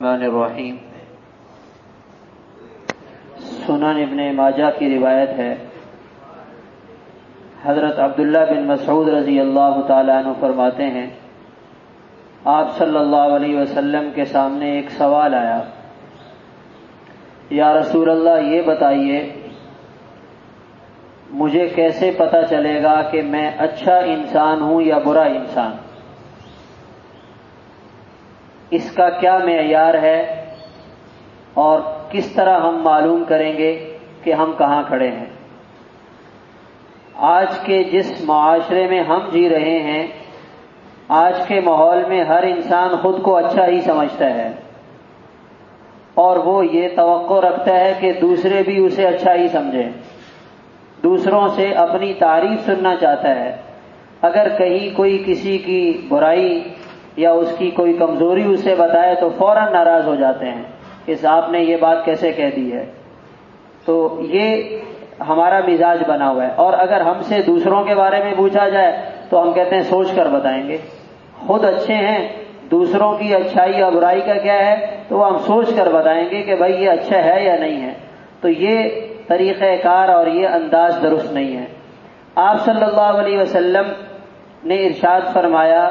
الرحمن الرحیم۔ سنن ابن ماجہ کی روایت ہے، حضرت عبداللہ بن مسعود رضی اللہ تعالیٰ عنہ فرماتے ہیں، آپ صلی اللہ علیہ وسلم کے سامنے ایک سوال آیا، یا رسول اللہ یہ بتائیے مجھے کیسے پتہ چلے گا کہ میں اچھا انسان ہوں یا برا انسان؟ اس کا کیا معیار ہے اور کس طرح ہم معلوم کریں گے کہ ہم کہاں کھڑے ہیں؟ آج کے جس معاشرے میں ہم جی رہے ہیں، آج کے ماحول میں ہر انسان خود کو اچھا ہی سمجھتا ہے اور وہ یہ توقع رکھتا ہے کہ دوسرے بھی اسے اچھا ہی سمجھیں، دوسروں سے اپنی تعریف سننا چاہتا ہے۔ اگر کہیں کوئی کسی کی برائی یا اس کی کوئی کمزوری اسے بتائے تو فوراً ناراض ہو جاتے ہیں کہ آپ نے یہ بات کیسے کہہ دی ہے۔ تو یہ ہمارا مزاج بنا ہوا ہے، اور اگر ہم سے دوسروں کے بارے میں پوچھا جائے تو ہم کہتے ہیں سوچ کر بتائیں گے، خود اچھے ہیں، دوسروں کی اچھائی اور برائی کا کیا ہے تو وہ ہم سوچ کر بتائیں گے کہ بھائی یہ اچھا ہے یا نہیں ہے۔ تو یہ طریقہ کار اور یہ انداز درست نہیں ہے۔ آپ صلی اللہ علیہ وسلم نے ارشاد فرمایا،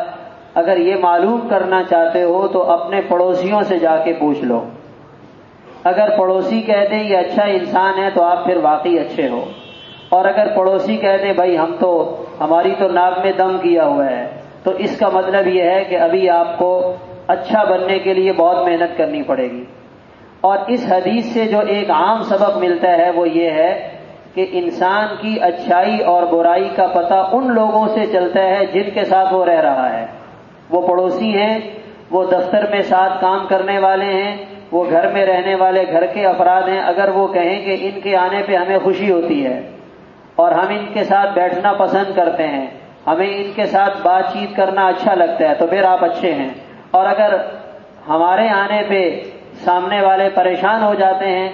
اگر یہ معلوم کرنا چاہتے ہو تو اپنے پڑوسیوں سے جا کے پوچھ لو، اگر پڑوسی کہہ دیں یہ اچھا انسان ہے تو آپ پھر واقعی اچھے ہو، اور اگر پڑوسی کہہ دیں بھائی ہماری تو ناک میں دم کیا ہوا ہے، تو اس کا مطلب یہ ہے کہ ابھی آپ کو اچھا بننے کے لیے بہت محنت کرنی پڑے گی۔ اور اس حدیث سے جو ایک عام سبق ملتا ہے وہ یہ ہے کہ انسان کی اچھائی اور برائی کا پتہ ان لوگوں سے چلتا ہے جن کے ساتھ وہ رہ رہا ہے۔ وہ پڑوسی ہیں، وہ دفتر میں ساتھ کام کرنے والے ہیں، وہ گھر میں رہنے والے گھر کے افراد ہیں۔ اگر وہ کہیں کہ ان کے آنے پہ ہمیں خوشی ہوتی ہے اور ہم ان کے ساتھ بیٹھنا پسند کرتے ہیں، ہمیں ان کے ساتھ بات چیت کرنا اچھا لگتا ہے، تو پھر آپ اچھے ہیں۔ اور اگر ہمارے آنے پہ سامنے والے پریشان ہو جاتے ہیں،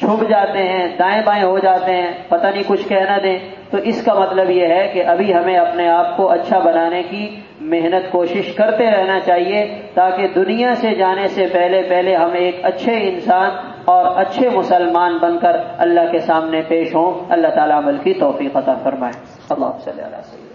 چھپ جاتے ہیں، دائیں بائیں ہو جاتے ہیں، پتہ نہیں کچھ کہہ نہ دیں، تو اس کا مطلب یہ ہے کہ ابھی ہمیں اپنے آپ کو اچھا بنانے کی محنت کوشش کرتے رہنا چاہیے، تاکہ دنیا سے جانے سے پہلے ہم ایک اچھے انسان اور اچھے مسلمان بن کر اللہ کے سامنے پیش ہوں۔ اللہ تعالیٰ عمل کی توفیق عطا فرمائے۔ اللہم صلی علی سیدنا